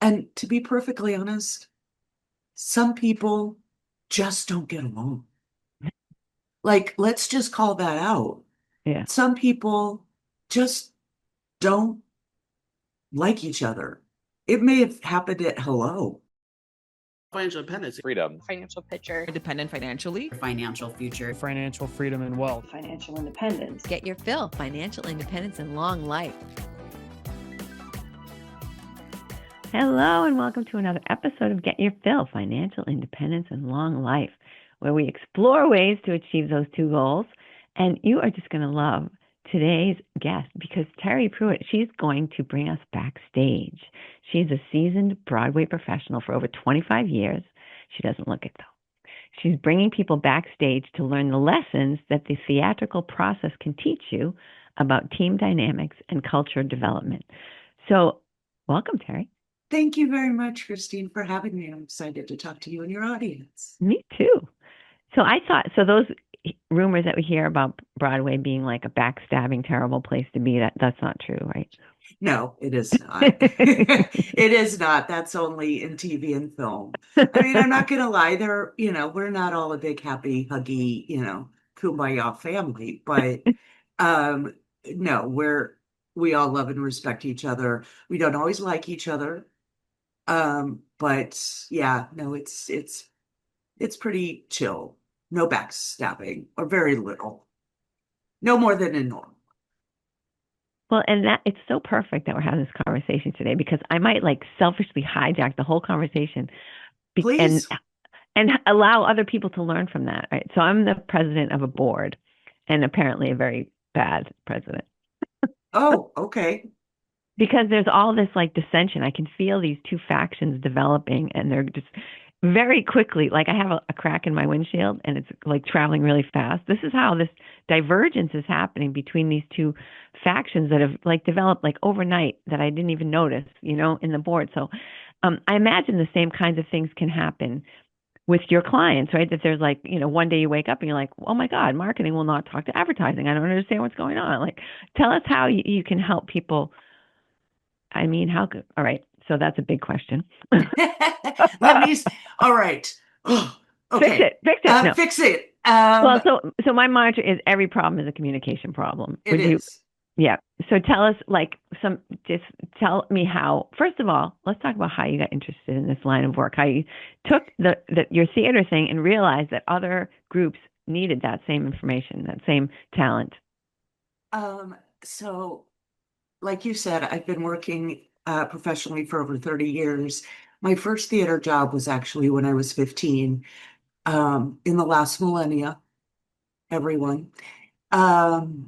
And to be perfectly honest, some people just don't get along. Like, let's just call that out. Yeah. Some people just don't like each other. It may have happened at hello. Financial independence, freedom, financial picture, independent financially, financial future, financial freedom and wealth, financial independence. Get your fill, financial independence and long life. Hello, and welcome to another episode of Get Your Fill, Financial Independence and Long Life, where we explore ways to achieve those two goals. And you are just going to love today's guest because Teri Pruitt, she's going to bring us backstage. She's a seasoned Broadway professional for over 25 years. She doesn't look it, though. She's bringing people backstage to learn the lessons that the theatrical process can teach you about team dynamics and culture development. So welcome, Teri. Thank you very much, Christine, for having me. I'm excited to talk to you and your audience. Me too. So I thought, so those rumors that we hear about Broadway being like a backstabbing, terrible place to be, that's not true, right? No, it is not. It is not. That's only in TV and film. I mean, I'm not going to lie. We're not all a big, happy, huggy, kumbaya family, but no, we all love and respect each other. We don't always like each other. But yeah, no, it's pretty chill. No backstabbing or very little. No more than a norm. Well, and that it's so perfect that we're having this conversation today because I might like selfishly hijack the whole conversation Please. and allow other people to learn from that. Right. So I'm the president of a board and apparently a very bad president. Oh, okay. Because there's all this like dissension. I can feel these two factions developing and they're just very quickly, like I have a crack in my windshield and it's like traveling really fast. This is how this divergence is happening between these two factions that have like developed like overnight that I didn't even notice, in the board. So I imagine the same kinds of things can happen with your clients, right? That there's like, one day you wake up and you're like, oh my God, marketing will not talk to advertising. I don't understand what's going on. Like, tell us how you can help people. I mean, how good? All right. So that's a big question. All right. Oh, okay. Fix it. No. Fix it. Well, so my mantra is every problem is a communication problem. It is. Yeah. So tell us just tell me how, first of all, let's talk about how you got interested in this line of work, how you took your theater thing and realized that other groups needed that same information, that same talent. So like you said, I've been working professionally for over 30 years. My first theater job was actually when I was 15, in the last millennia, everyone. And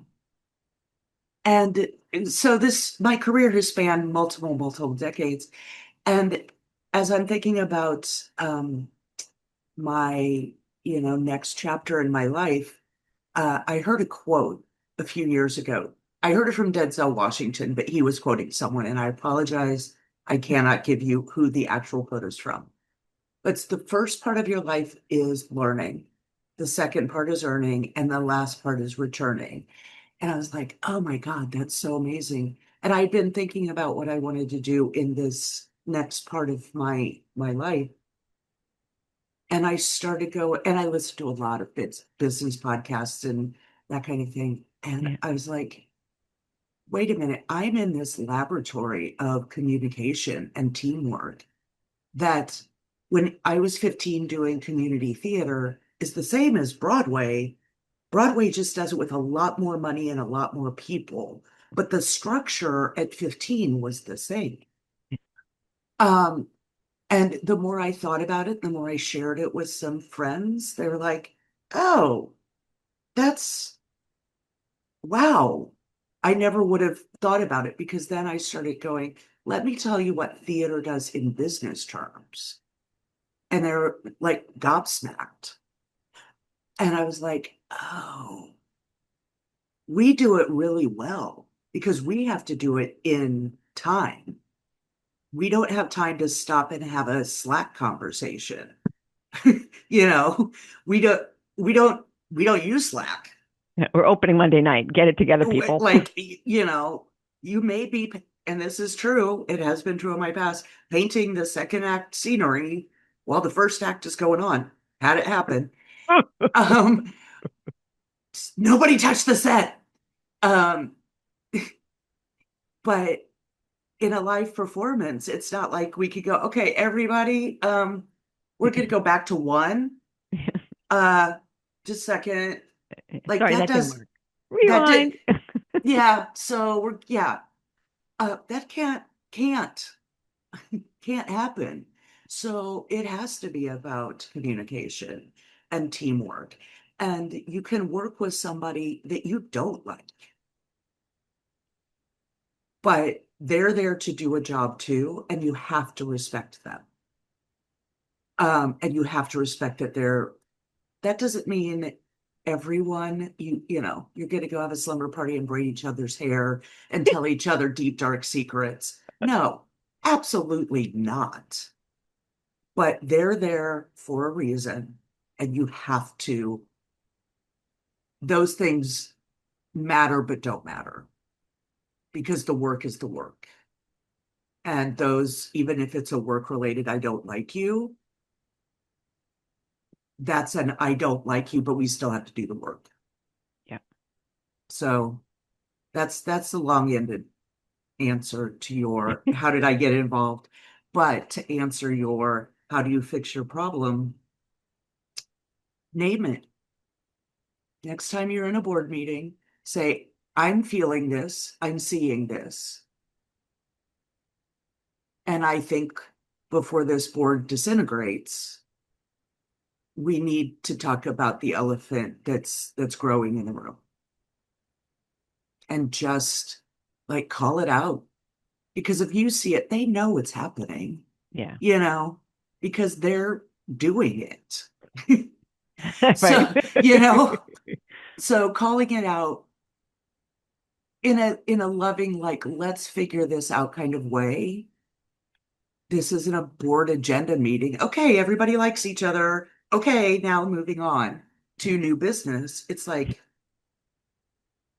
so my career has spanned multiple decades. And as I'm thinking about my, next chapter in my life, I heard a quote a few years ago. I heard it from Denzel Washington, but he was quoting someone, and I apologize. I cannot give you who the actual quote is from. But the first part of your life is learning. The second part is earning, and the last part is returning. And I was like, oh my God, that's so amazing. And I'd been thinking about what I wanted to do in this next part of my life. And I started and I listened to a lot of business podcasts and that kind of thing. And I was like, wait a minute, I'm in this laboratory of communication and teamwork that when I was 15 doing community theater is the same as Broadway. Broadway just does it with a lot more money and a lot more people, but the structure at 15 was the same. And the more I thought about it, the more I shared it with some friends. They were like, oh, wow. I never would have thought about it because then I started going, let me tell you what theater does in business terms. And they're like gobsmacked. And I was like, oh, we do it really well because we have to do it in time. We don't have time to stop and have a Slack conversation. We don't use Slack. We're opening Monday night. Get it together, people. Like, you may be and this is true, it has been true in my past, painting the second act scenery while the first act is going on. Had it happen. Um, Nobody touched the set. Um, but in a live performance, it's not like we could go, okay, everybody, we're gonna go back to one. Uh, just a second. Like Sorry, that that didn't does work. that did Rewind. yeah, so we're yeah. That can't can't happen. So it has to be about communication and teamwork. And you can work with somebody that you don't like, but they're there to do a job too, and you have to respect them. And you have to respect that that doesn't mean everyone, you're gonna go have a slumber party and braid each other's hair and tell each other deep, dark secrets. No, absolutely not. But they're there for a reason, and you have to, those things matter but don't matter because the work is the work. And those, even if it's a work related, I don't like you, that's an I don't like you, but we still have to do the work. Yeah. So that's the long-ended answer to your how did I get involved? But to answer your how do you fix your problem, name it. Next time you're in a board meeting, say, I'm feeling this, I'm seeing this. And I think before this board disintegrates, we need to talk about the elephant that's growing in the room. And just like call it out. Because if you see it, they know it's happening, Yeah. Because they're doing it. Right. So, so calling it out in a loving, like, let's figure this out kind of way. This isn't a board agenda meeting. Okay, everybody likes each other. Okay, now moving on to new business. It's like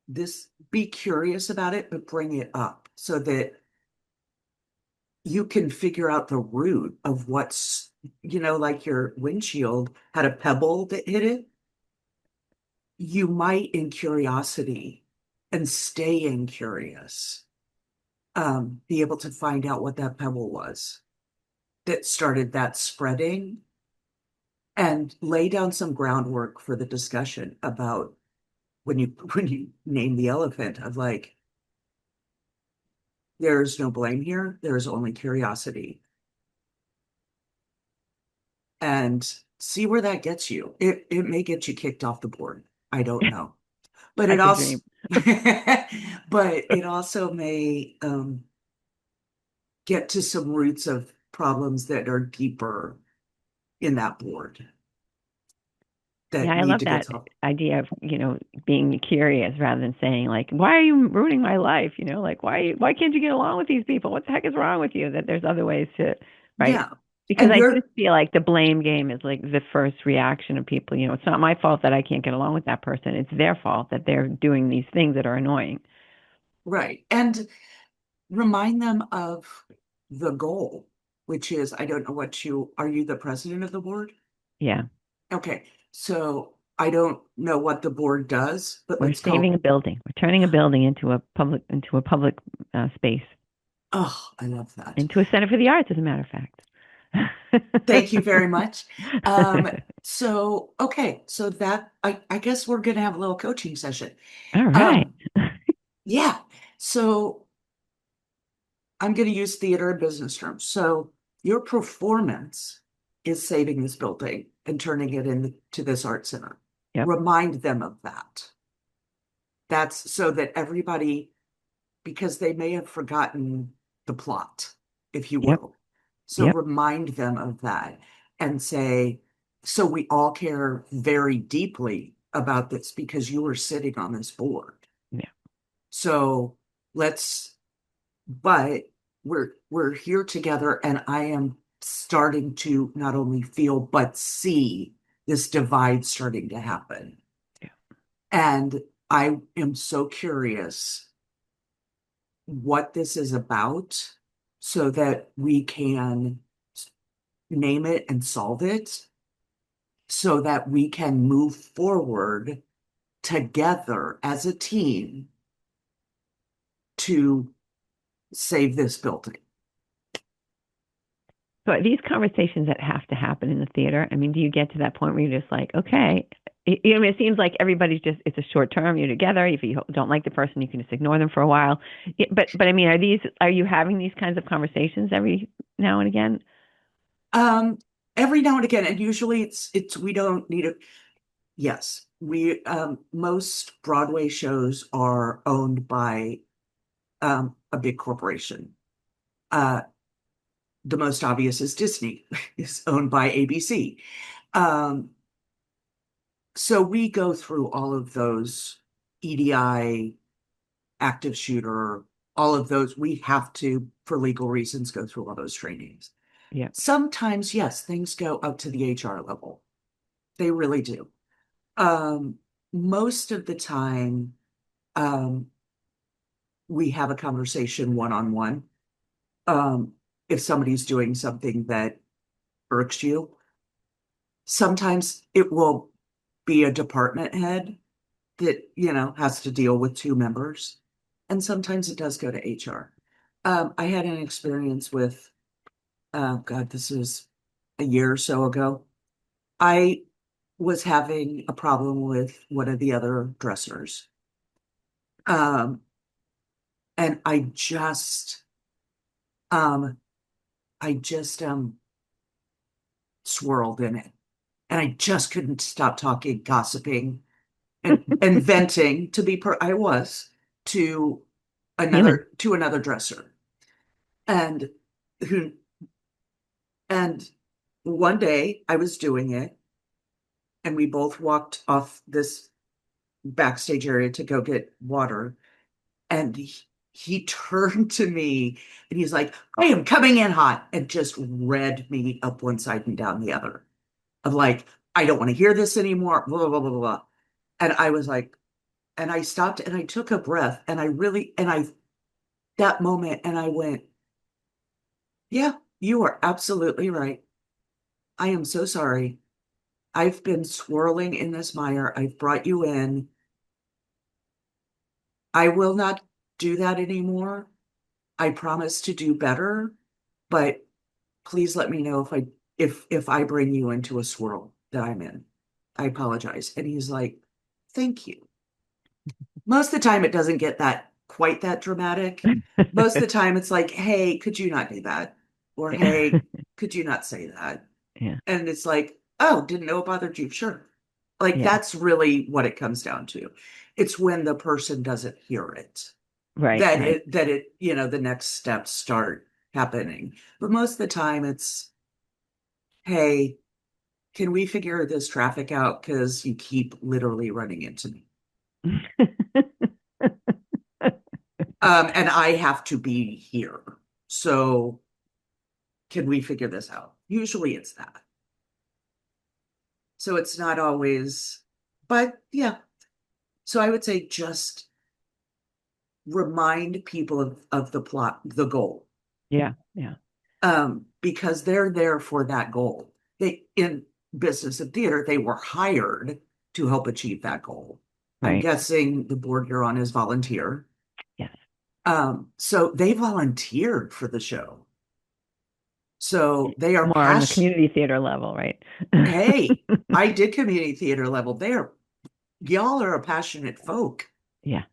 this, be curious about it, but bring it up so that you can figure out the root of what's, like your windshield had a pebble that hit it. You might, in curiosity and staying curious, be able to find out what that pebble was that started that spreading and lay down some groundwork for the discussion about when you name the elephant of like, there's no blame here, there's only curiosity. And see where that gets you. It may get you kicked off the board. I don't know. But I it could also dream. but it also may get to some roots of problems that are deeper in that board Yeah, that I need love to get that solved. idea of, being curious rather than saying like, why are you ruining my life? Like why can't you get along with these people? What the heck is wrong with you? That there's other ways to, right? Yeah. Because And I you're just feel like the blame game is like the first reaction of people. It's not my fault that I can't get along with that person. It's their fault that they're doing these things that are annoying. right. And remind them of the goal, which is, I don't know are you the president of the board? Yeah. Okay. So I don't know what the board does, but We're let's saving call, a building. We're turning a building into a public space, oh, I love that. into a center for the arts, as a matter of fact. Thank you very much. So, okay. So that, I guess we're going to have a little coaching session. All right. Um, yeah. So I'm going to use theater and business terms. So your performance is saving this building and turning it into this art center. Yep. Remind them of that. That's so that everybody, because they may have forgotten the plot, if you Yep. will. So Yep. remind them of that and say, so we all care very deeply about this because you were sitting on this board. Yeah. So let's, but we're here together and I am starting to not only feel but see this divide starting to happen. Yeah. And I am so curious what this is about so that we can name it and solve it so that we can move forward together as a team to save this building. So are these conversations that have to happen in the theater, I mean, do you get to that point where you're just like, okay, I mean, it seems like everybody's just, it's a short term, you're together. If you don't like the person, you can just ignore them for a while. But I mean, are you having these kinds of conversations every now and again? Um, every now and again, and usually we don't need it. Yes, most Broadway shows are owned by a big corporation. Uh, the most obvious is Disney, is owned by ABC. Um, so we go through all of those EDI, active shooter, all of those. We have to, for legal reasons, go through all those trainings. Yeah. Sometimes, yes, things go up to the HR level. They really do. Um, Most of the time, um, we have a conversation one-on-one. Um, if somebody's doing something that irks you, sometimes it will be a department head that, has to deal with two members. And sometimes it does go to HR. I had an experience with, God, this was a year or so ago. I was having a problem with one of the other dressers. Um, and um, I just swirled in it. And I just couldn't stop talking, gossiping, and venting I was to Human. another dresser. And who and one day I was doing it, and we both walked off this backstage area to go get water. And he turned to me and he's like, I am coming in hot, and just read me up one side and down the other. Of like, I don't want to hear this anymore, blah, blah, blah, blah, blah. And I was like, and I stopped and I took a breath and that moment, and I went, yeah, you are absolutely right. I am so sorry. I've been swirling in this mire. I've brought you in. I will not do that anymore. I promise to do better, but please let me know if I bring you into a swirl that I'm in. I apologize. And he's like, thank you. Most of the time it doesn't get that quite that dramatic. Most of the time it's like, hey, could you not do that? Or hey, could you not say that? Yeah. And it's like, oh, didn't know it bothered you. Sure. Like Yeah. that's really what it comes down to. It's when the person doesn't hear it Right. Right. that it, the next steps start happening. But most of the time it's, hey, can we figure this traffic out? Because you keep literally running into me. And I have to be here. So can we figure this out? Usually it's that. So it's not always, but yeah. So I would say just remind people of the plot, the goal. Yeah. Yeah. Because they're there for that goal. In business and theater, they were hired to help achieve that goal. I'm Right. guessing the board you're on is volunteer. Yes. So they volunteered for the show. So they are More on the passionate. community theater level, right? Hey, I did community theater level there. Y'all are a passionate folk. Yeah.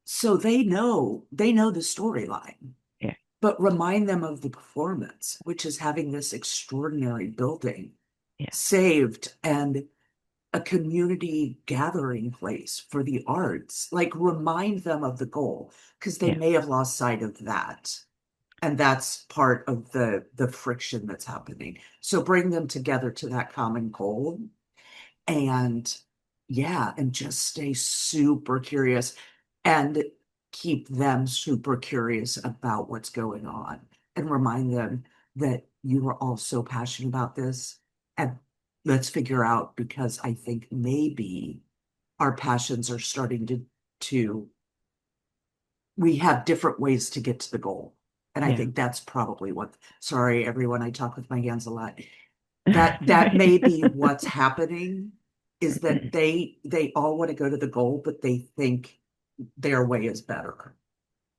So they know the storyline, Yeah. but remind them of the performance, which is having this extraordinary building Yeah. saved and a community gathering place for the arts. Like remind them of the goal because they Yeah. may have lost sight of that. And that's part of the friction that's happening. So bring them together to that common goal. And yeah, and just stay super curious and keep them super curious about what's going on and remind them that you are all so passionate about this. And let's figure out, because I think maybe our passions are starting to we have different ways to get to the goal. And I Yeah. think that's probably what, sorry, everyone, I talk with my hands a lot. That Right. may be what's happening is that they all want to go to the goal, but they think their way is better.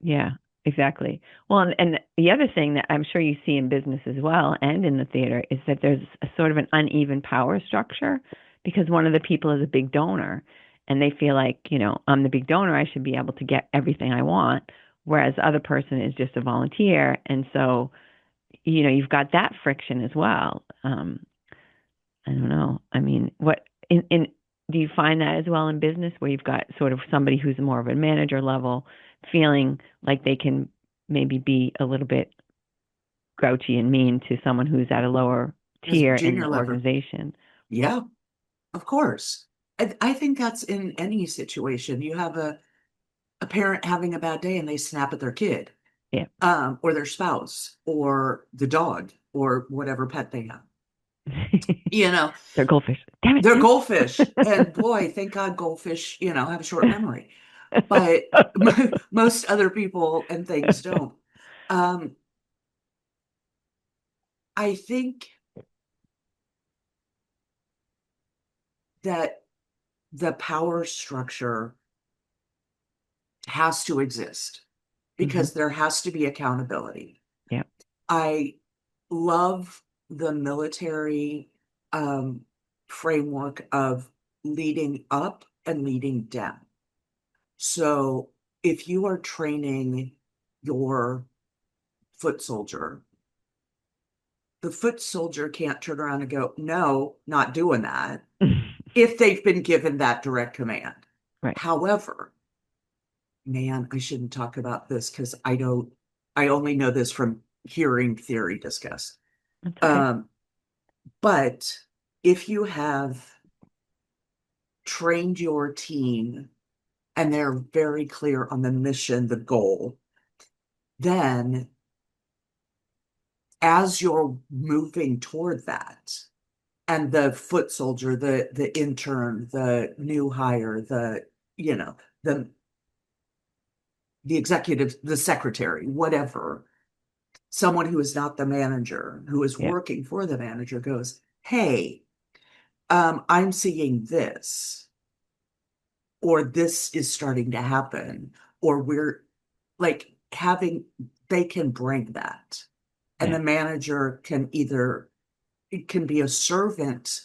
Yeah, exactly. Well, and the other thing that I'm sure you see in business as well and in the theater is that there's a sort of an uneven power structure because one of the people is a big donor and they feel like, I'm the big donor, I should be able to get everything I want, whereas the other person is just a volunteer. And so, you've got that friction as well. I don't know. I mean, what in do you find that as well in business where you've got sort of somebody who's more of a manager level feeling like they can maybe be a little bit grouchy and mean to someone who's at a lower As tier in junior the level. organization? Yeah, of course. I think that's in any situation. You have a parent having a bad day and they snap at their kid, Yeah. or their spouse, or the dog, or whatever pet they have. You know, They're goldfish. Damn it. they're goldfish. And boy, thank God goldfish, have a short memory. But most other people and things don't. Um, I think that the power structure has to exist Hmm. because there has to be accountability. Yeah. I love the military framework of leading up and leading down. So if you are training your foot soldier, the foot soldier can't turn around and go, no, not doing that, if they've been given that direct command. Right. However, man, I shouldn't talk about this because I only know this from hearing theory discussed. That's okay. Um, but if you have trained your team and they're very clear on the mission, the goal, then as you're moving toward that, and the foot soldier, the intern, the new hire, you know, the the executive, the secretary, whatever, someone who is not the manager, who is Yeah. working for the manager goes, hey, I'm seeing this, or this is starting to happen, or we're like having, they can bring that. And Yeah. the manager can either, it can be a servant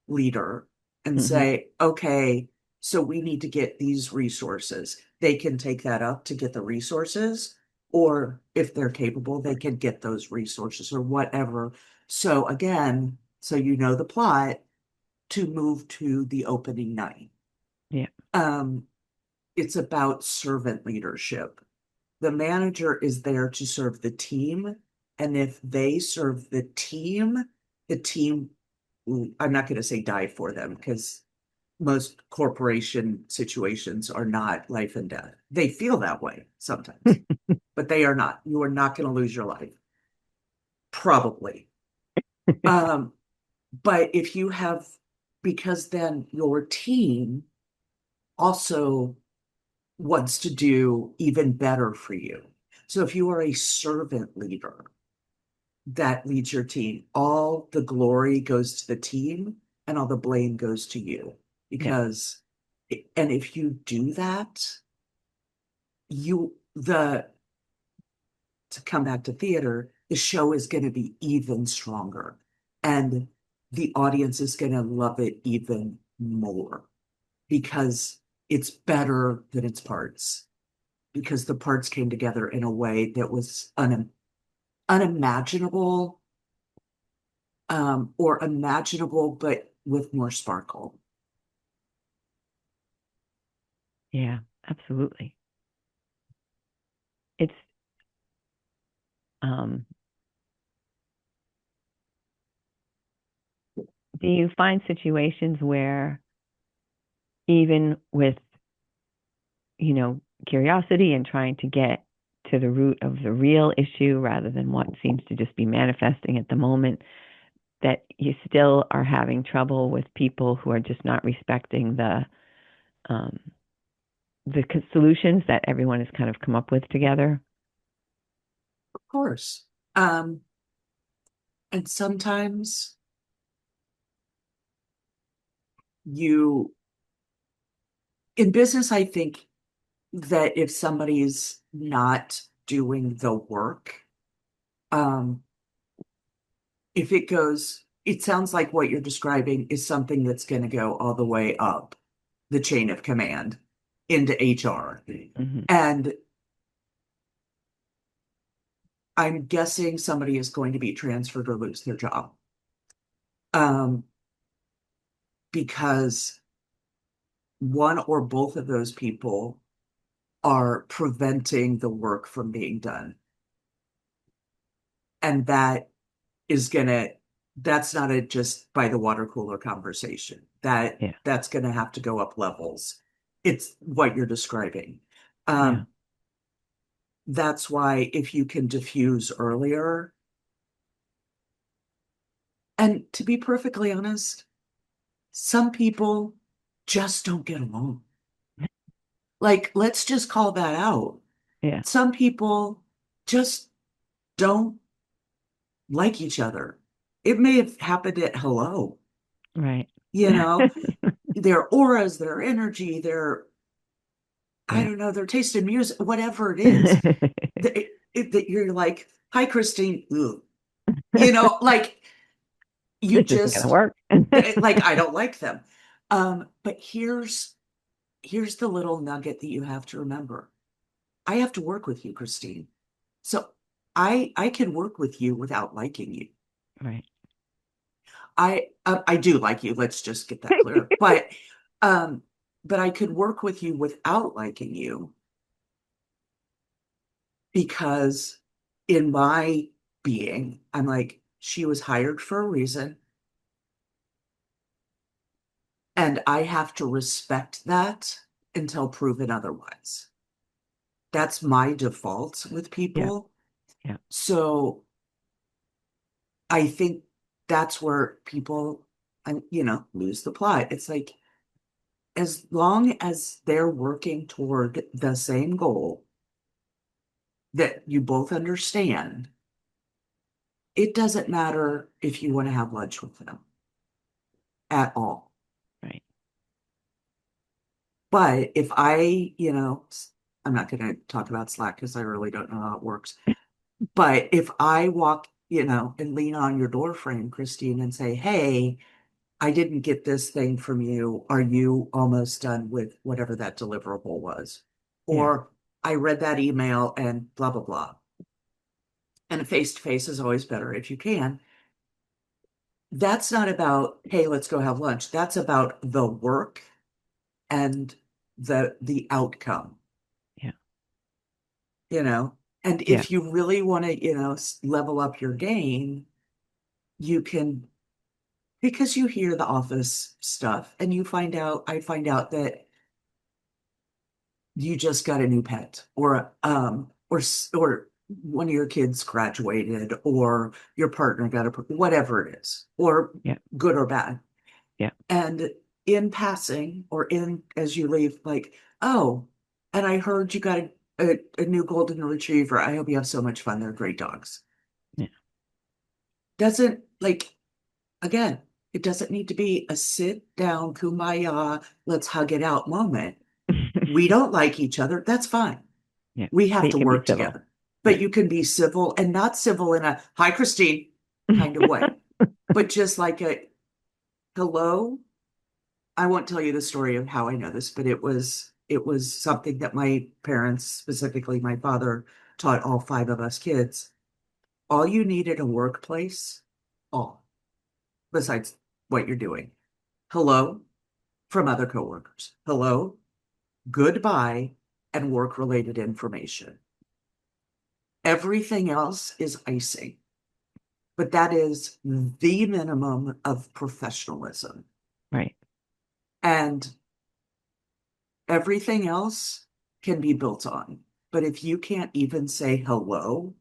leader and Hmm. say, okay, so we need to get these resources. They can take that up to get the resources, or if they're capable, they can get those resources or whatever. So again, so you know the plot to move to the opening night. Yeah. Um, it's about servant leadership. The manager is there to serve the team. And if they serve the team, I'm not going to say die for them because most corporation situations are not life and death. They feel that way sometimes, but they are not. You are not going to lose your life, probably. Um, but if you have, because then your team also wants to do even better for you. So if you are a servant leader that leads your team, all the glory goes to the team and all the blame goes to you. Yeah. Because, and if you do that, the, to come back to theater, the show is going to be even stronger and the audience is going to love it even more because it's better than its parts, because the parts came together in a way that was unimaginable, or imaginable, but with more sparkle. Yeah. Absolutely. It's um do you find situations where even with, curiosity and trying to get to the root of the real issue rather than what seems to just be manifesting at the moment, that you still are having trouble with people who are just not respecting um, solutions that everyone has kind of come up with together. Of course. And sometimes in business, I think that if somebody's not doing the work, um, if it sounds like what you're describing is something that's going to go all the way up the chain of command into HR. Mm-hmm. And I'm guessing somebody is going to be transferred or lose their job. Because one or both of those people are preventing the work from being done. And that's not a just by the water cooler conversation. That's going to have to go up levels. It's what you're describing. That's why if you can diffuse earlier, and to be perfectly honest, some people just don't get along. Like, let's just call that out. Yeah. Some people just don't like each other. It may have happened at hello. Right. Their auras, their energy, I don't know, their taste in music, whatever it is, that you're like, hi, Christine. Ugh. Like you this isn't just, gonna work. like, I don't like them. But here's the little nugget that you have to remember. I have to work with you, Christine. So I can work with you without liking you. Right. I do like you. Let's just get that clear. But I could work with you without liking you because in my being, I'm like, she was hired for a reason. And I have to respect that until proven otherwise. That's my default with people. Yeah. So I think that's where people, lose the plot. It's like, as long as they're working toward the same goal that you both understand, it doesn't matter if you want to have lunch with them at all. Right. But if I'm not going to talk about Slack because I really don't know how it works. But if I walk, and lean on your door frame, Christine, and say, hey, I didn't get this thing from you. Are you almost done with whatever that deliverable was? Or I read that email and blah, blah, blah. And a face-to-face is always better if you can. That's not about, hey, let's go have lunch. That's about the work and the outcome. And if you really want to, level up your game, you can, because you hear the office stuff and I find out that you just got a new pet or one of your kids graduated or your partner got whatever it is, or good or bad. Yeah. And in passing or as you leave, like, oh, and I heard you got a new golden retriever. I hope you have so much fun. They're great dogs. Yeah. Doesn't again, it doesn't need to be a sit down, kumbaya, let's hug it out moment. We don't like each other. That's fine. Yeah. We have to work together. But you can be civil and not civil in a hi, Christine kind of way, but just like a hello. I won't tell you the story of how I know this, but it was something that my parents, specifically my father, taught all five of us kids. All you need in a workplace, besides what you're doing. Hello from other coworkers. Hello, goodbye, and work-related information. Everything else is icing, but that is the minimum of professionalism. Right. And everything else can be built on. But if you can't even say hello,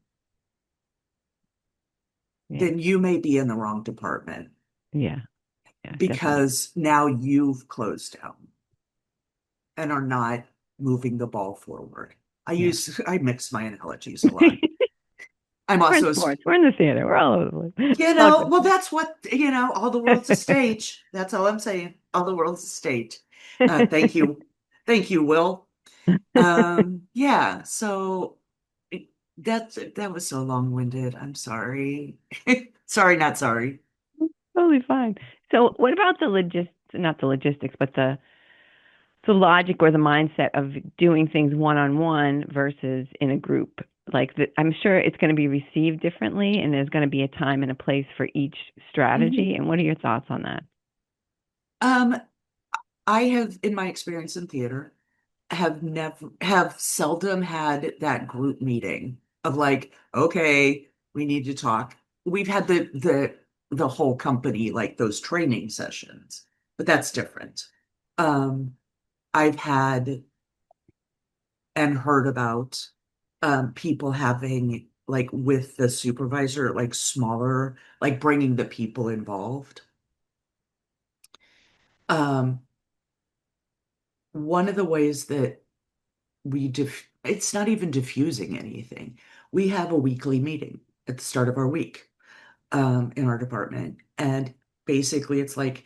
then you may be in the wrong department. Yeah. Because now you've closed down and are not moving the ball forward. Yeah. I mix my analogies a lot. I'm We're in also, sports. We're in the theater. We're all over the place. you All know, well, that's what, all the world's a good. stage. That's all I'm saying. All the world's a stage. Thank you. Thank you, Will. Yeah, so that was so long-winded. I'm sorry. Sorry, not sorry. Totally fine. So, what about not the logistics, but the logic or the mindset of doing things one on one versus in a group? Like I'm sure it's going to be received differently, and there's going to be a time and a place for each strategy. Mhm. And what are your thoughts on that? Um, I have, in my experience in theater, have seldom had that group meeting of like, okay, we need to talk. We've had the whole company, like those training sessions, but that's different. I've had and heard about people having, like, with the supervisor, like smaller, like bringing the people involved. Um, one of the ways that it's not even diffusing anything. We have a weekly meeting at the start of our week in our department. And basically, it's like,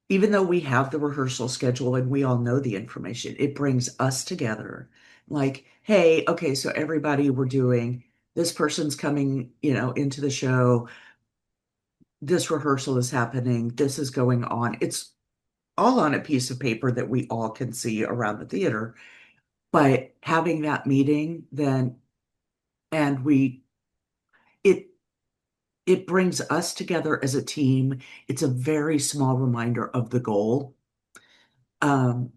even though we have the rehearsal schedule and we all know the information, it brings us together. Like, hey, okay, so everybody, we're doing this person's coming, into the show. This rehearsal is happening. This is going on. It's all on a piece of paper that we all can see around the theater. But having that meeting then, and it it brings us together as a team. It's a very small reminder of the goal. Um,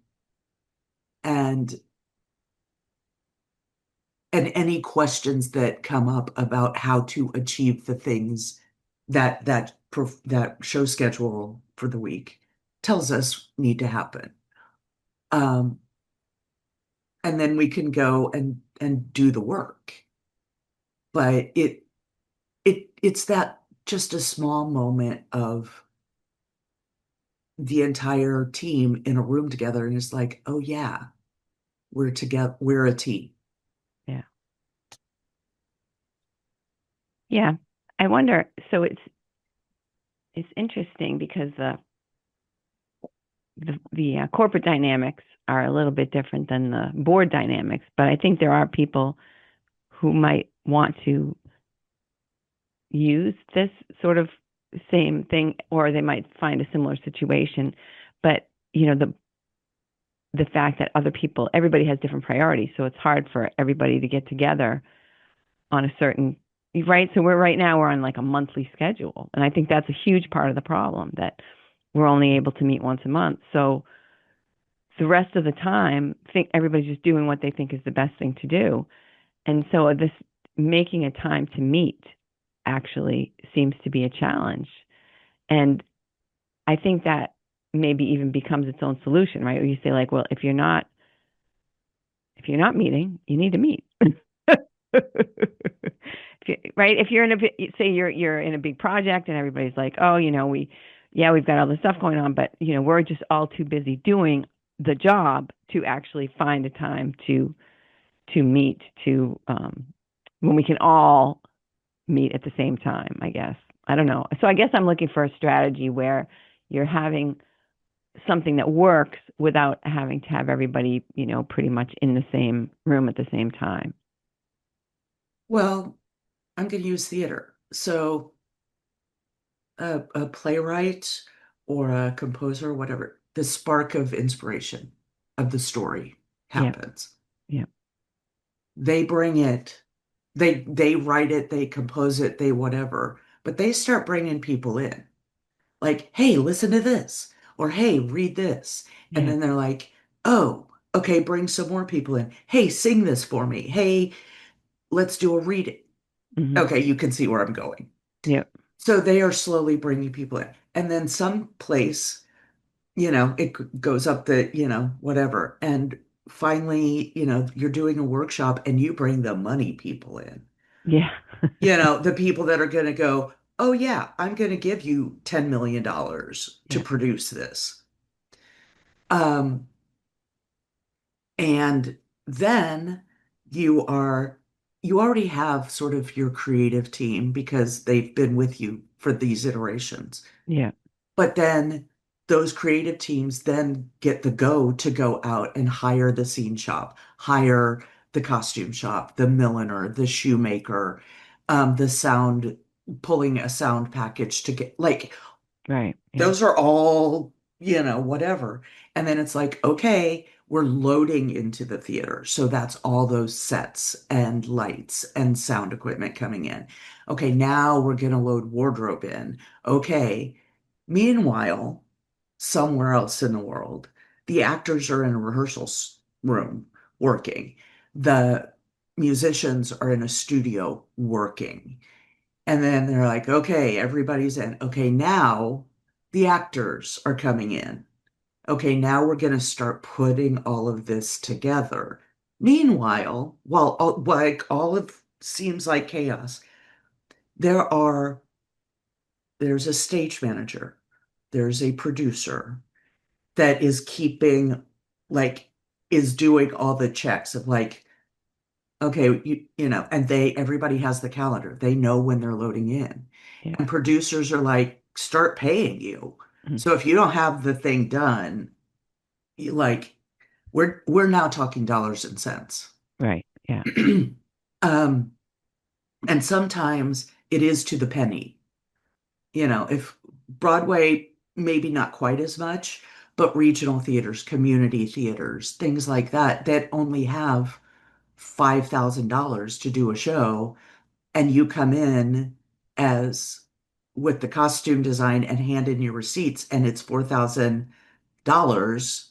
and any questions that come up about how to achieve the things that show schedule for the week tells us need to happen. Um, and then we can go and do the work. But it's that just a small moment of the entire team in a room together, and it's like, oh yeah, we're together, we're a team. Yeah. Yeah. I wonder. So it's interesting because the corporate dynamics are a little bit different than the board dynamics, but I think there are people who might want to use this sort of same thing, or they might find a similar situation. But the fact that everybody has different priorities, so it's hard for everybody to get together on a certain right. So we're on like a monthly schedule, and I think that's a huge part of the problem that we're only able to meet once a month. So the rest of the time, think everybody's just doing what they think is the best thing to do. And so this making a time to meet actually seems to be a challenge. And I think that maybe even becomes its own solution, right? Where you say like, well, if you're not meeting, you need to meet. Right? If you're in say you're in a big project and everybody's like, oh, we've got all this stuff going on, but we're just all too busy doing the job to actually find a time to meet to when we can all meet at the same time, I guess. I don't know. So I guess I'm looking for a strategy where you're having something that works without having to have everybody, pretty much in the same room at the same time. Well, I'm going to use theater. So a playwright or a composer, or whatever, the spark of inspiration of the story Yeah. happens. Yeah. They bring it, they write it, they compose it, they whatever, but they start bringing people in. Like, hey, listen to this, or hey, read this. And Yeah. then they're like, oh, okay, bring some more people in. Hey, sing this for me. Hey, let's do a reading. Mm-hmm. Okay, you can see where I'm going. Yeah. So they are slowly bringing people in. And then some place, it goes up whatever. And finally, you're doing a workshop and you bring the money people in. Yeah. The people that are going to go, oh, yeah, I'm going to give you $10 million to Yeah. produce this. Um, And then you are, you already have sort of your creative team because they've been with you for these iterations. Yeah. But then those creative teams then get the go to go out and hire the scene shop, hire the costume shop, the milliner, the shoemaker, the sound, pulling a sound package to get like Right. Yeah. those are all, whatever. And then it's like, okay, we're loading into the theater. So that's all those sets and lights and sound equipment coming in. Okay, now we're going to load wardrobe in. Okay. Meanwhile, somewhere else in the world, the actors are in a room working. The musicians are in a studio working. And then they're like, okay, everybody's in. Okay, now the actors are coming in. Okay, now we're going to start putting all of this together. Meanwhile, while like all of seems like chaos, there are there's a stage manager, there's a producer that is keeping like is doing all the checks of like, okay, and everybody has the calendar. They know when they're loading in. Yeah. And producers are like, start paying you. Mhm. So if you don't have the thing done, like we're now talking dollars and cents. Right. Yeah. Um, and sometimes it is to the penny. If Broadway, maybe not quite as much, but regional theaters, community theaters, things like that, that only have $5,000 to do a show, and you come in as with the costume design and hand in your receipts, and it's $4,000,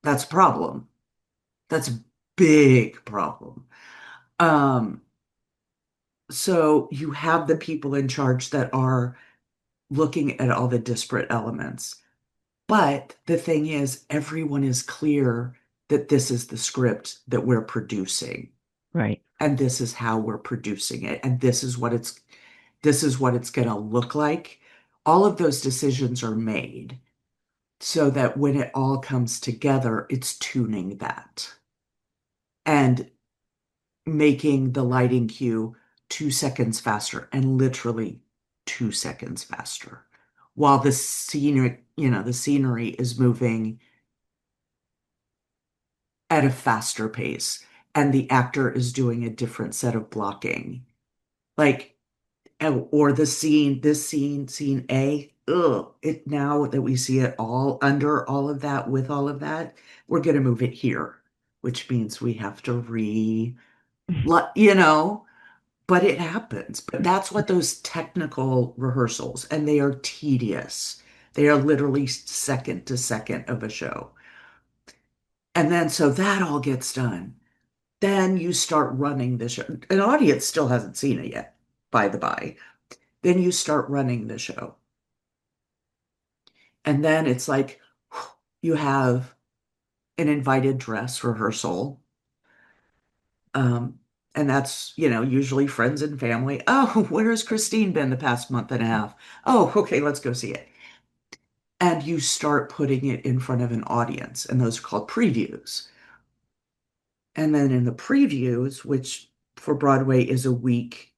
that's a problem. That's a big problem. Um, so you have the people in charge that are looking at all the disparate elements. But the thing is, everyone is clear that this is the script that we're producing, Right. and this is how we're producing it, and this is what it's going to look like. All of those decisions are made so that when it all comes together, it's tuning that and making the lighting cue 2 seconds faster and literally 2 seconds faster while the scenery is moving at a faster pace and the actor is doing a different set of blocking. Like, or scene A, now that we see it all under all of that, with all of that, we're going to move it here, which means we have to but it happens. But that's what those technical rehearsals, and they are tedious. They are literally second to second of a show. And then so that all gets done. Then you start running the show. An audience still hasn't seen it yet, by the by. Then you start running the show. And then it's like you have an invited dress rehearsal. Um, and that's, usually friends and family. Oh, where has Christine been the past month and a half? Oh, okay, let's go see it. And you start putting it in front of an audience, and those are called previews. And then in the previews, which for Broadway is a week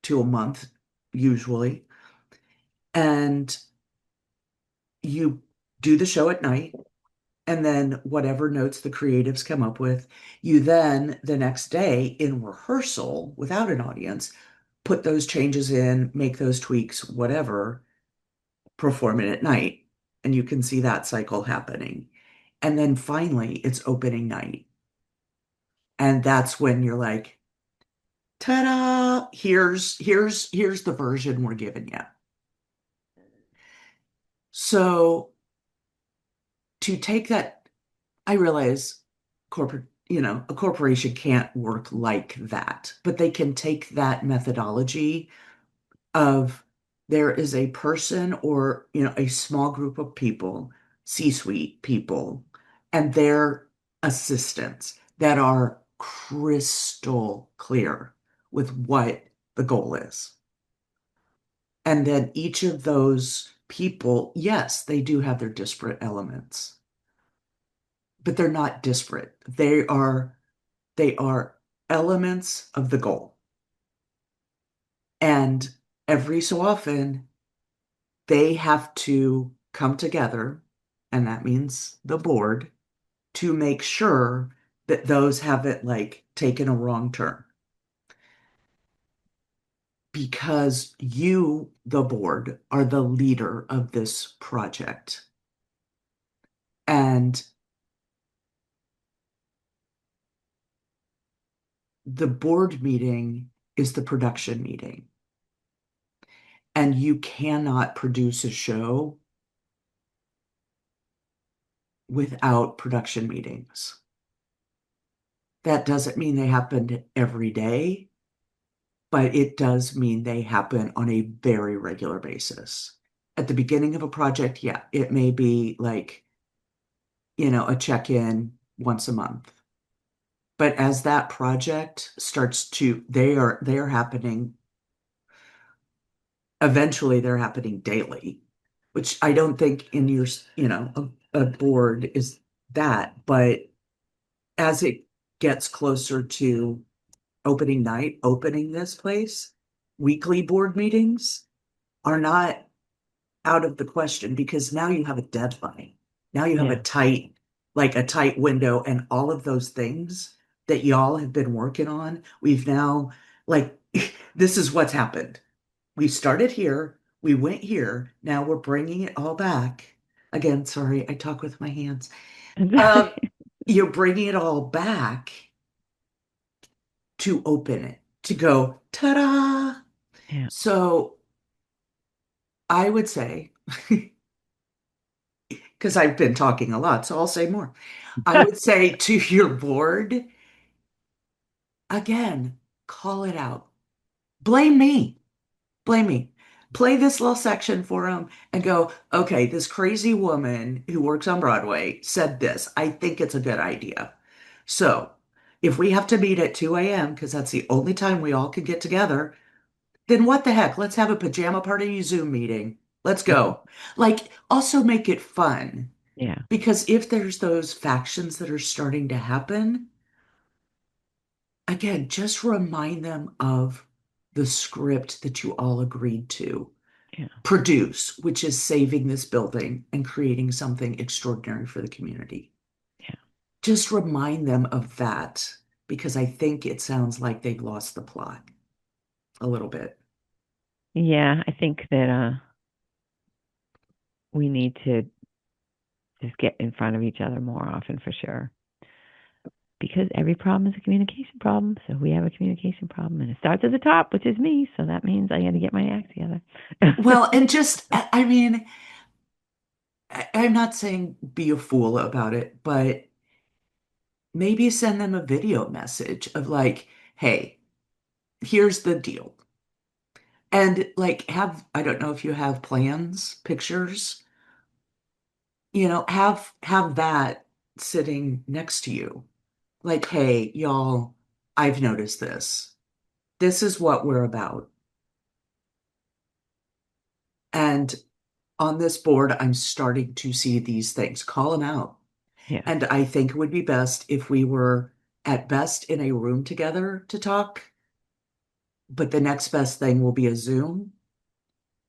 to a month, usually, and you do the show at night, and then whatever notes the creatives come up with, you then the next day in rehearsal without an audience, put those changes in, make those tweaks, whatever, perform it at night. And you can see that cycle happening. And then finally, it's opening night. And that's when you're like, ta-da, here's the version we're giving you. So to take that, I realize a corporation can't work like that, but they can take that methodology of there is a person or, a small group of people, C-suite people, and their assistants that are crystal clear with what the goal is. And then each of those people, yes, they do have their disparate elements. but they're not disparate. They are elements of the goal. And every so often, they have to come together, and that means the board, to make sure that those haven't like taken a wrong turn. Because you, the board, are the leader of this project. And the board meeting is the production meeting. And you cannot produce a show without production meetings. That doesn't mean they happen every day, but it does mean they happen on a very regular basis. At the beginning of a project, yeah, it may be like, a check-in once a month. But as that project starts to, they are happening, eventually they're happening daily, which I don't think in your, a board is that, but as it gets closer to opening night, opening this place, weekly board meetings are not out of the question because now you have a deadline. Now you have Yeah. a tight window, and all of those things that y'all have been working on, we've now, like, this is what's happened. We started here, we went here, now we're bringing it all back. Again, sorry, I talk with my hands. Um, you're bringing it all back to open it, to go, ta-da! Yeah. So I would say, because I've been talking a lot, so I'll say more. I would say to your board, again, call it out. Blame me. Blame me. Play this little section for them and go, okay, this crazy woman who works on Broadway said this. I think it's a good idea. So if we have to meet at 2 a.m., because that's the only time we all can get together, then what the heck? Let's have a pajama party Zoom meeting. Let's go. Like, also make it fun. Yeah. Because if there's those factions that are starting to happen, again, just remind them of the script that you all agreed to Yeah. produce, which is saving this building and creating something extraordinary for the community. Yeah. Just remind them of that because I think it sounds like they've lost the plot a little bit. Yeah. I think that we need to just get in front of each other more often for sure. Because every problem is a communication problem. So we have a communication problem and it starts at the top, which is me. So that means I got to get my act together. Well, and just, I mean, I'm not saying be a fool about it, but maybe send them a video message of like, hey, here's the deal. And like I don't know if you have plans, pictures, have that sitting next to you. Like, hey, y'all, I've noticed this. This is what we're about. And on this board, I'm starting to see these things. Call them out. Yeah. And I think it would be best if we were at best in a room together to talk, but the next best thing will be a Zoom.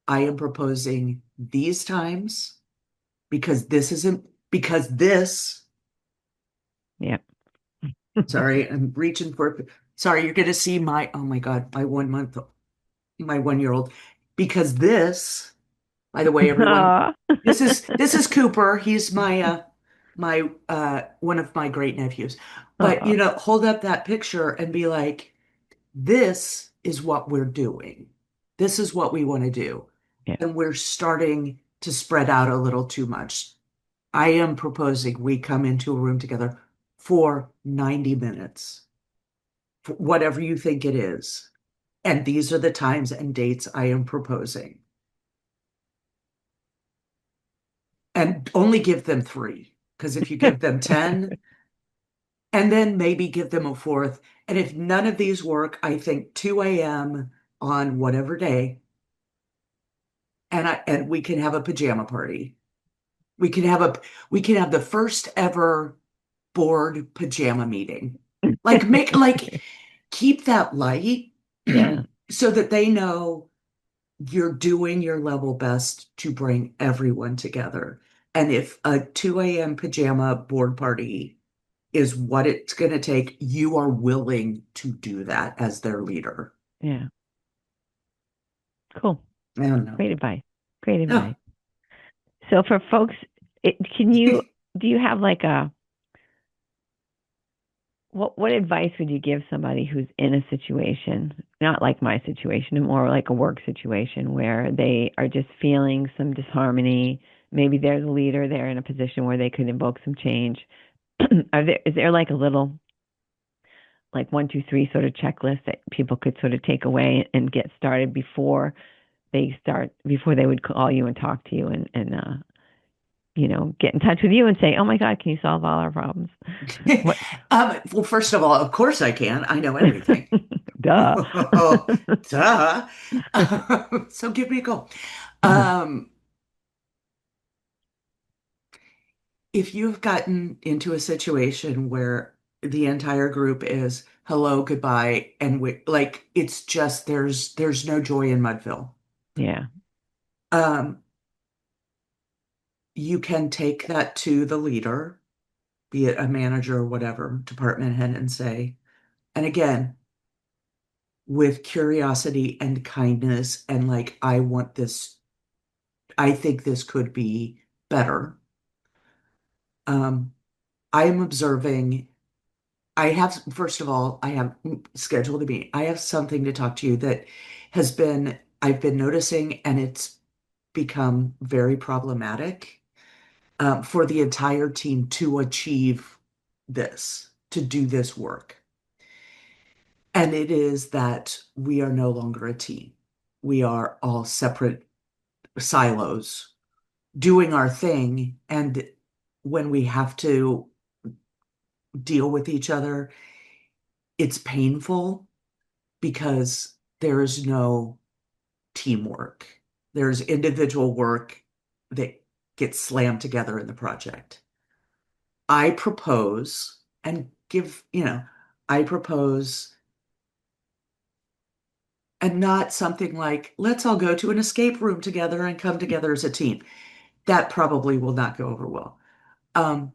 I am proposing these times because this isn't, because this, Yeah. sorry, I'm reaching for, sorry, you're going to see oh my God, my 1-year-old, because this, by the way, everyone, Aw. this is Cooper. He's one of my great nephews. But, Aw. hold up that picture and be like, this is what we're doing. This is what we want to do. Yeah. And we're starting to spread out a little too much. I am proposing we come into a room together for 90 minutes, for whatever you think it is. And these are the times and dates I am proposing. And only give them 3, because if you give them 10, and then maybe give them a fourth. And if none of these work, I think 2 a.m. on whatever day, and we can have a pajama party. We can have the first ever board pajama meeting. Like make like keep that light Yeah. so that they know you're doing your level best to bring everyone together. And if a 2 a.m. pajama board party is what it's going to take, you are willing to do that as their leader. Yeah. Cool. I don't know. Great advice. Great Oh. advice. So for folks, do you have like a, what advice would you give somebody who's in a situation, not like my situation, more like a work situation where they are just feeling some disharmony? Maybe they're the leader, they're in a position where they could invoke some change. Is there like a little like one, two, three sort of checklist that people could sort of take away and get started before they would call you and talk to you and get in touch with you and say, "Oh my God, can you solve all our problems?" What? Well, first of all, of course I can. I know everything. Duh. Oh, duh. So give me a call. Um, if you've gotten into a situation where the entire group is hello, goodbye, and like it's just there's no joy in Mudville. Yeah. Um, you can take that to the leader, be it a manager or whatever, department head, and say, and again, with curiosity and kindness, and like, I want this, I think this could be better. Um, I am observing. I have, first of all, I have scheduled a meeting. I have something to talk to you that I've been noticing, and it's become very problematic for the entire team to achieve this, to do this work. And it is that we are no longer a team. We are all separate silos doing our thing. And when we have to deal with each other, it's painful because there is no teamwork. There's individual work that gets slammed together in the project. I propose and I propose, and not something like, let's all go to an escape room together and come together as a team. That probably will not go over well. Um,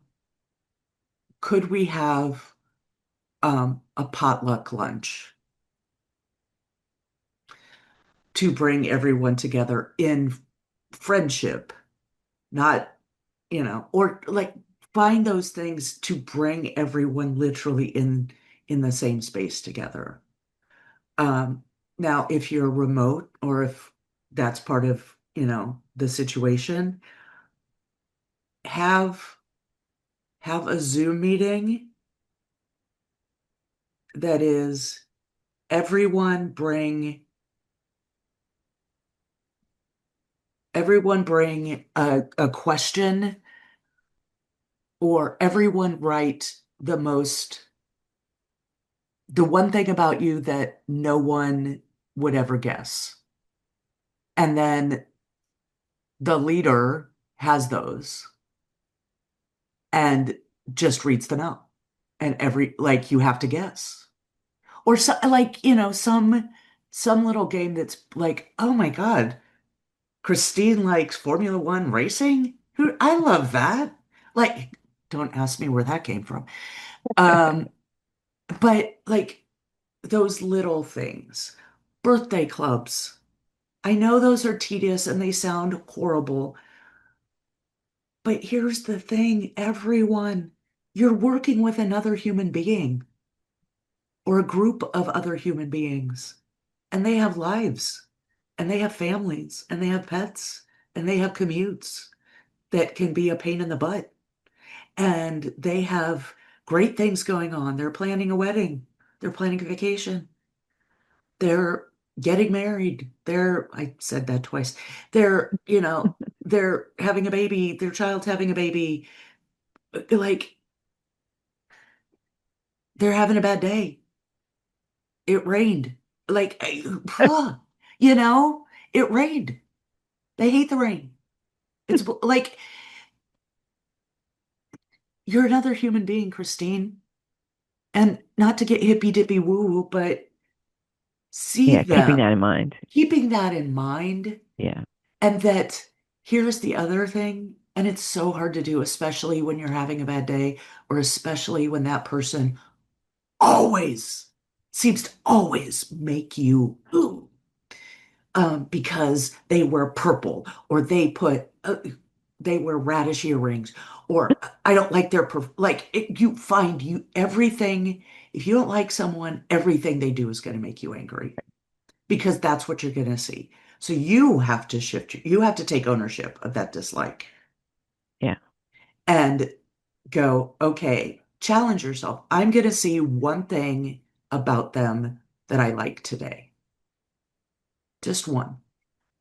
could we have a potluck lunch to bring everyone together in friendship, not, or like find those things to bring everyone literally in the same space together. Um, Now, if you're remote or if that's part of, the situation, have have a Zoom meeting that is everyone bring everyone bring a question, or everyone write the one thing about you that no one would ever guess. And then the leader has those and just reads them out. And like you have to guess. Or so, like, some little game that's like, oh my God, Christine likes Formula One racing? I love that. Like, don't ask me where that came from. Um, but like those little things, birthday clubs. I know those are tedious and they sound horrible, but here's the thing, everyone, you're working with another human being or a group of other human beings, and they have lives, and they have families, and they have pets, and they have commutes that can be a pain in the butt. And they have great things going on. They're planning a wedding, they're planning a vacation, they're getting married. I said that twice. They're having a baby, their child's having a baby. Like, they're having a bad day. It rained. Like, you know, it rained. They hate the rain. It's like you're another human being, Christine. And not to get hippy dippy woo woo, but see Yeah, keeping them, that in mind. keeping that in mind. Yeah. And that here's the other thing, and it's so hard to do, especially when you're having a bad day, or especially when that person always seems to always make you ooh, because they wear purple, or they wear radish earrings, or I don't like like you find you everything. If you don't like someone, everything they do is going to make you angry because that's what you're going to see. So you have to you have to take ownership of that dislike Yeah. and go, okay, challenge yourself. I'm going to see one thing about them that I like today. Just one.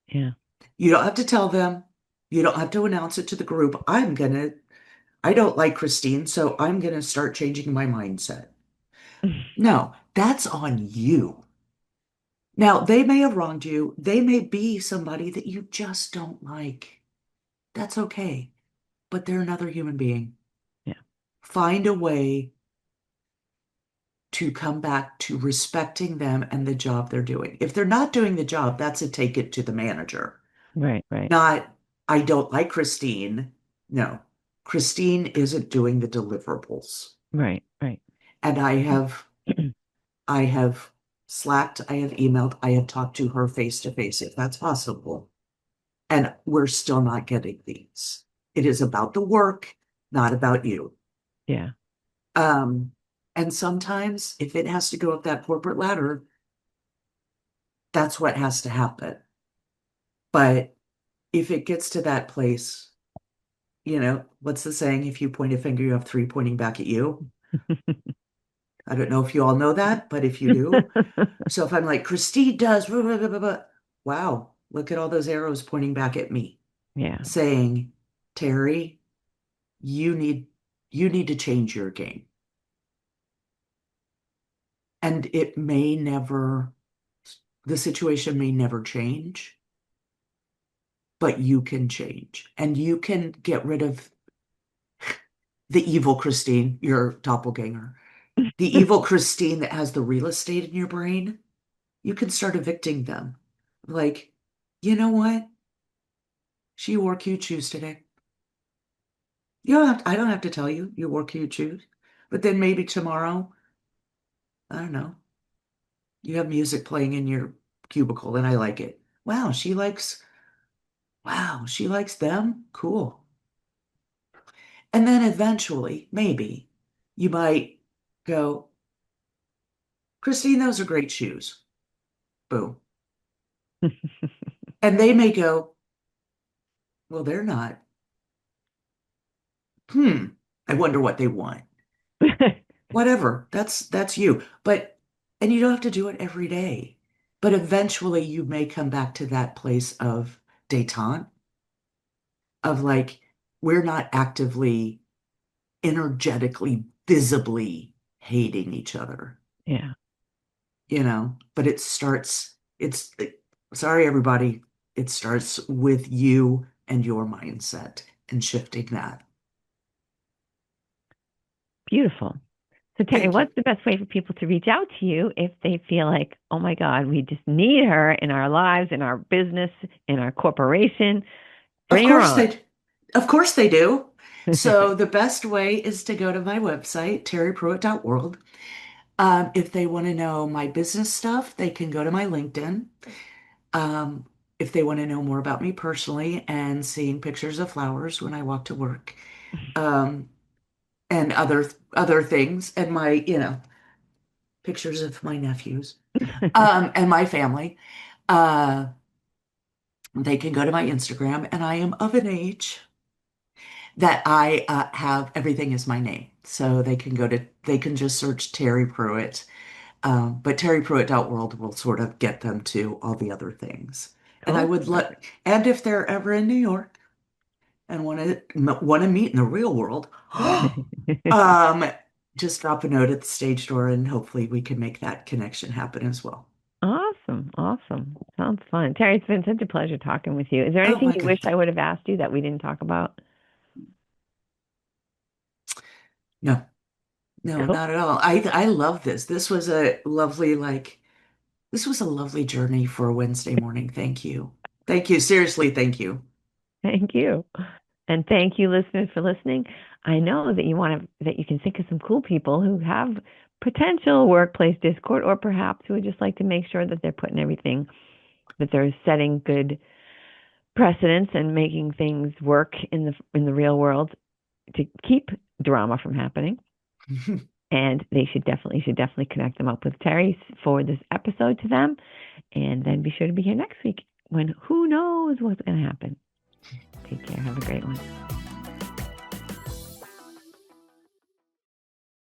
Yeah. You don't have to tell them. You don't have to announce it to the group. I don't like Christine, so I'm going to start changing my mindset. No, that's on you. Now, they may have wronged you. They may be somebody that you just don't like. That's okay, but they're another human being. Yeah. Find a way to come back to respecting them and the job they're doing. If they're not doing the job, that's a take it to the manager. Right, right. Not, I don't like Christine. No, Christine isn't doing the deliverables. Right, right. And I have Slacked, I have emailed, I have talked to her face to face if that's possible. And we're still not getting these. It is about the work, not about you. Yeah. Um, and sometimes if it has to go up that corporate ladder, that's what has to happen. But if it gets to that place, what's the saying? If you point a finger, you have three pointing back at you. I don't know if you all know that, but if you do. So if I'm like, Christine does, blah, blah, blah, blah, blah, wow, look at all those arrows pointing back at me, Yeah. saying, Teri, you need you need to change your game. And the situation may never change, but you can change. And you can get rid of the evil Christine, your doppelganger. The evil Christine that has the real estate in your brain, you can start evicting them. Like, you know what? She wore cute shoes today. I don't have to tell you, you wore cute shoes. But then maybe tomorrow, I don't know, you have music playing in your cubicle and I like it. Wow, she likes them. Cool. And then eventually, maybe you might go, Christine, those are great shoes. Boom. And they may go, well, they're not. Hmm. I wonder what they want. Whatever. That's you. And you don't have to do it every day. But eventually you may come back to that place of détente, of like, we're not actively, energetically, visibly hating each other, Yeah. but sorry, everybody, it starts with you and your mindset and shifting that. Beautiful. So, Teri, Thank you. what's the best way for people to reach out to you if they feel like, oh my God, we just need her in our lives, in our business, in our corporation? Of Bring her course on. they, of course they do. So the best way is to go to my website, terrypruitt.world. If they want to know my business stuff, they can go to my LinkedIn. If they want to know more about me personally and seeing pictures of flowers when I walk to work, um, and other things, and my, pictures of my nephews, and my family, uh, they can go to my Instagram, and I am of an age that I have everything is my name. So they can just search Teri Pruitt. But terrypruitt.world will sort of get them to all the other things. And I Cool. would let, Perfect. and if they're ever in New York and want to meet in the real world, um, just drop a note at the stage door and hopefully we can make that connection happen as well. Awesome. Awesome. Sounds fun. Teri, it's been such a pleasure talking with you. Is there Oh anything my you wish God. I would have asked you that we didn't talk about? No, no, Cool. not at all. I love this. This was a lovely journey for a Wednesday morning. Thank you. Thank you. Seriously, thank you. Thank you. And thank you, listeners, for listening. I know that that you can think of some cool people who have potential workplace discord, or perhaps who would just like to make sure that they're putting everything, that they're setting good precedents and making things work in the real world to keep drama from happening. And they should definitely connect them up with Teri, forward this episode to them, and then be sure to be here next week when who knows what's going to happen. Take care. Have a great one.